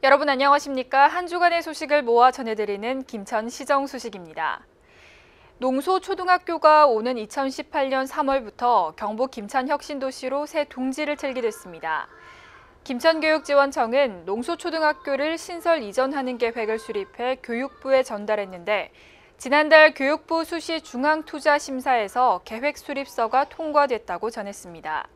여러분 안녕하십니까? 한 주간의 소식을 모아 전해드리는 김천시정 소식입니다. 농소초등학교가 오는 2018년 3월부터 경북 김천혁신도시로 새 둥지를 틀게 됐습니다. 김천교육지원청은 농소초등학교를 신설 이전하는 계획을 수립해 교육부에 전달했는데 지난달 교육부 수시 중앙투자심사에서 계획 수립서가 통과됐다고 전했습니다.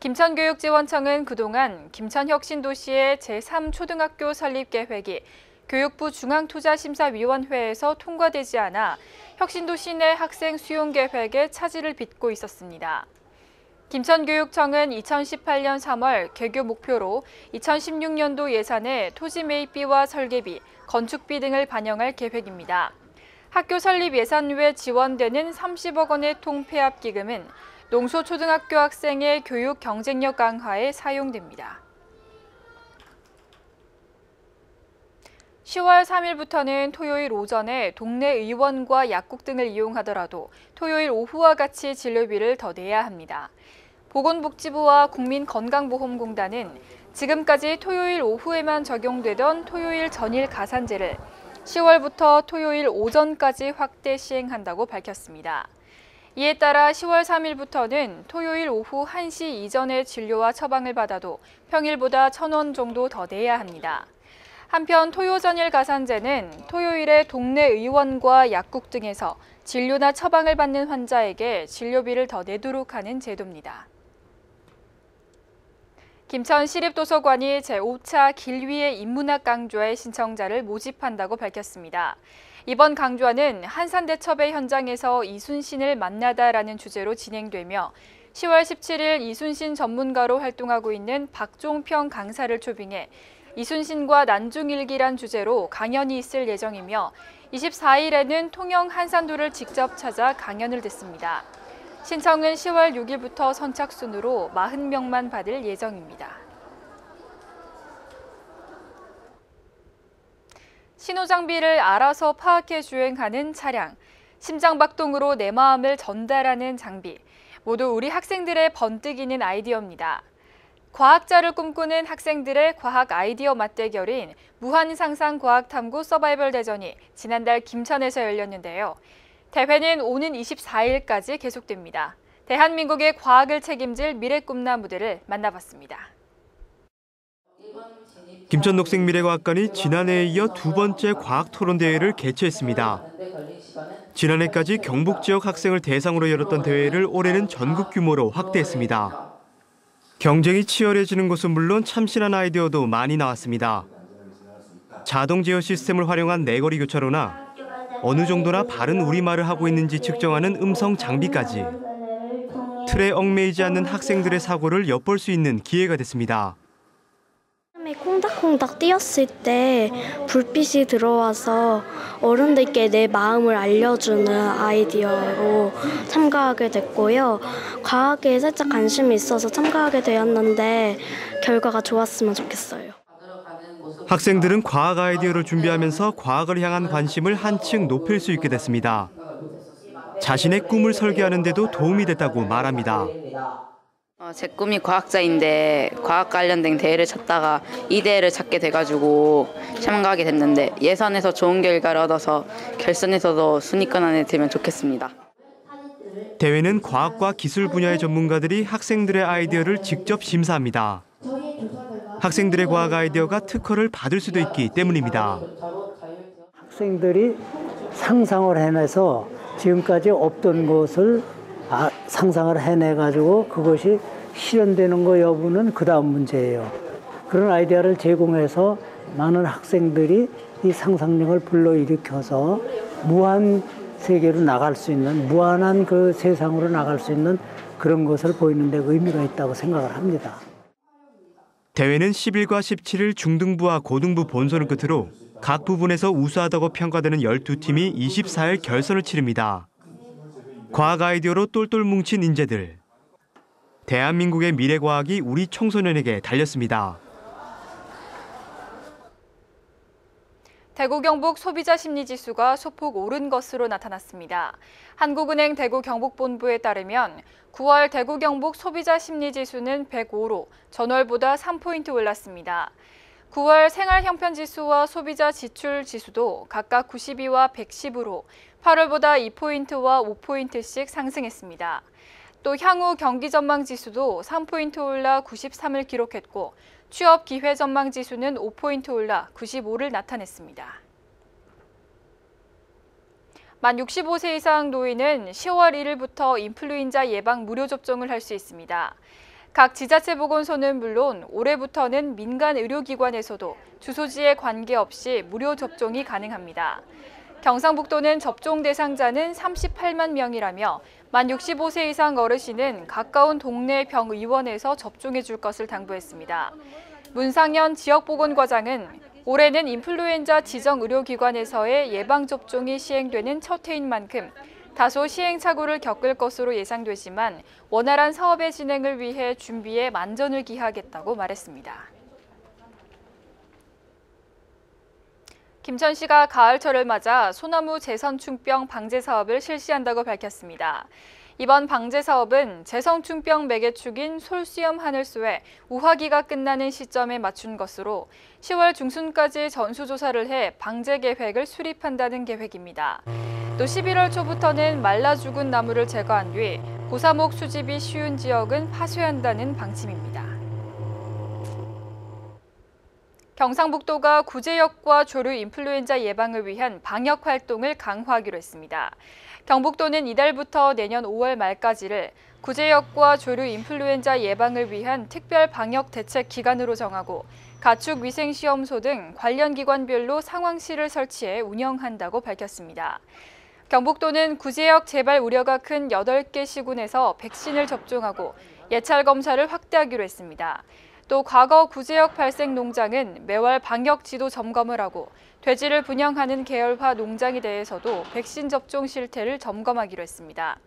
김천교육지원청은 그동안 김천혁신도시의 제3초등학교 설립 계획이 교육부 중앙투자심사위원회에서 통과되지 않아 혁신도시 내 학생 수용 계획에 차질을 빚고 있었습니다. 김천교육청은 2018년 3월 개교 목표로 2016년도 예산에 토지 매입비와 설계비, 건축비 등을 반영할 계획입니다. 학교 설립 예산 외 지원되는 30억 원의 통폐합 기금은 농소초등학교 학생의 교육 경쟁력 강화에 사용됩니다. 10월 3일부터는 토요일 오전에 동네 의원과 약국 등을 이용하더라도 토요일 오후와 같이 진료비를 더 내야 합니다. 보건복지부와 국민건강보험공단은 지금까지 토요일 오후에만 적용되던 토요일 전일 가산제를 10월부터 토요일 오전까지 확대 시행한다고 밝혔습니다. 이에 따라 10월 3일부터는 토요일 오후 1시 이전에 진료와 처방을 받아도 평일보다 1,000원 정도 더 내야 합니다. 한편 토요전일 가산제는 토요일에 동네 의원과 약국 등에서 진료나 처방을 받는 환자에게 진료비를 더 내도록 하는 제도입니다. 김천시립도서관이 제5차 길위의 인문학 강좌의 신청자를 모집한다고 밝혔습니다. 이번 강좌는 한산대첩의 현장에서 이순신을 만나다라는 주제로 진행되며 10월 17일 이순신 전문가로 활동하고 있는 박종평 강사를 초빙해 이순신과 난중일기란 주제로 강연이 있을 예정이며 24일에는 통영 한산도를 직접 찾아 강연을 듣습니다. 신청은 10월 6일부터 선착순으로 40명만 받을 예정입니다. 신호장비를 알아서 파악해 주행하는 차량, 심장박동으로 내 마음을 전달하는 장비, 모두 우리 학생들의 번뜩이는 아이디어입니다. 과학자를 꿈꾸는 학생들의 과학 아이디어 맞대결인 무한상상과학탐구 서바이벌 대전이 지난달 김천에서 열렸는데요. 대회는 오는 24일까지 계속됩니다. 대한민국의 과학을 책임질 미래 꿈나무들을 만나봤습니다. 김천녹색미래과학관이 지난해에 이어 두 번째 과학토론대회를 개최했습니다. 지난해까지 경북 지역 학생을 대상으로 열었던 대회를 올해는 전국 규모로 확대했습니다. 경쟁이 치열해지는 것은 물론 참신한 아이디어도 많이 나왔습니다. 자동 제어 시스템을 활용한 내거리 교차로나 어느 정도나 바른 우리말을 하고 있는지 측정하는 음성 장비까지 틀에 얽매이지 않는 학생들의 사고를 엿볼 수 있는 기회가 됐습니다. 콩닥콩닥 뛰었을 때 불빛이 들어와서 어른들께 내 마음을 알려주는 아이디어로 참가하게 됐고요. 과학에 살짝 관심이 있어서 참가하게 되었는데 결과가 좋았으면 좋겠어요. 학생들은 과학 아이디어를 준비하면서 과학을 향한 관심을 한층 높일 수 있게 됐습니다. 자신의 꿈을 설계하는 데도 도움이 됐다고 말합니다. 제 꿈이 과학자인데 과학 관련된 대회를 찾다가 이 대회를 찾게 돼가지고 참가하게 됐는데 예선에서 좋은 결과를 얻어서 결선에서도 순위권 안에 들면 좋겠습니다. 대회는 과학과 기술 분야의 전문가들이 학생들의 아이디어를 직접 심사합니다. 학생들의 과학 아이디어가 특허를 받을 수도 있기 때문입니다. 학생들이 상상을 해내서 지금까지 없던 것을 상상을 해내가지고 그것이 실현되는 거 여부는 그 다음 문제예요. 그런 아이디어를 제공해서 많은 학생들이 이 상상력을 불러일으켜서 무한 세계로 나갈 수 있는, 무한한 그 세상으로 나갈 수 있는 그런 것을 보이는 데 의미가 있다고 생각을 합니다. 대회는 10일과 17일 중등부와 고등부 본선을 끝으로 각 부분에서 우수하다고 평가되는 12팀이 24일 결선을 치릅니다. 과학 아이디어로 똘똘 뭉친 인재들. 대한민국의 미래과학이 우리 청소년에게 달렸습니다. 대구 경북 소비자 심리지수가 소폭 오른 것으로 나타났습니다. 한국은행 대구 경북본부에 따르면 9월 대구 경북 소비자 심리지수는 105로 전월보다 3포인트 올랐습니다. 9월 생활형편지수와 소비자 지출 지수도 각각 92와 110으로 8월보다 2포인트와 5포인트씩 상승했습니다. 또 향후 경기 전망 지수도 3포인트 올라 93을 기록했고 취업 기회 전망 지수는 5포인트 올라 95를 나타냈습니다. 만 65세 이상 노인은 10월 1일부터 인플루엔자 예방 무료 접종을 할 수 있습니다. 각 지자체 보건소는 물론 올해부터는 민간 의료기관에서도 주소지에 관계없이 무료 접종이 가능합니다. 경상북도는 접종 대상자는 38만 명이라며 만 65세 이상 어르신은 가까운 동네 병의원에서 접종해 줄 것을 당부했습니다. 문상현 지역보건과장은 올해는 인플루엔자 지정 의료기관에서의 예방접종이 시행되는 첫 해인 만큼 다소 시행착오를 겪을 것으로 예상되지만 원활한 사업의 진행을 위해 준비에 만전을 기하겠다고 말했습니다. 김천시가 가을철을 맞아 소나무 재선충병 방제 사업을 실시한다고 밝혔습니다. 이번 방제 사업은 재성충병 매개축인 솔수염 하늘소의 우화기가 끝나는 시점에 맞춘 것으로 10월 중순까지 전수조사를 해 방제 계획을 수립한다는 계획입니다. 또 11월 초부터는 말라 죽은 나무를 제거한 뒤 고사목 수집이 쉬운 지역은 파쇄한다는 방침입니다. 경상북도가 구제역과 조류 인플루엔자 예방을 위한 방역 활동을 강화하기로 했습니다. 경북도는 이달부터 내년 5월 말까지를 구제역과 조류 인플루엔자 예방을 위한 특별 방역 대책 기간으로 정하고 가축 위생시험소 등 관련 기관별로 상황실을 설치해 운영한다고 밝혔습니다. 경북도는 구제역 재발 우려가 큰 8개 시군에서 백신을 접종하고 예찰 검사를 확대하기로 했습니다. 또 과거 구제역 발생 농장은 매월 방역 지도 점검을 하고 돼지를 분양하는 계열화 농장에 대해서도 백신 접종 실태를 점검하기로 했습니다.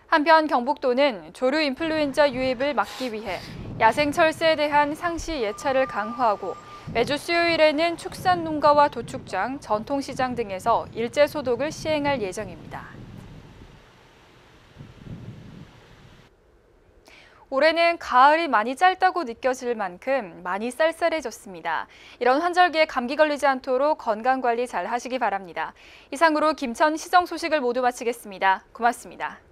한편 경북도는 조류 인플루엔자 유입을 막기 위해 야생 철새에 대한 상시 예찰을 강화하고 매주 수요일에는 축산농가와 도축장, 전통시장 등에서 일제 소독을 시행할 예정입니다. 올해는 가을이 많이 짧다고 느껴질 만큼 많이 쌀쌀해졌습니다. 이런 환절기에 감기 걸리지 않도록 건강관리 잘 하시기 바랍니다. 이상으로 김천 시정 소식을 모두 마치겠습니다. 고맙습니다.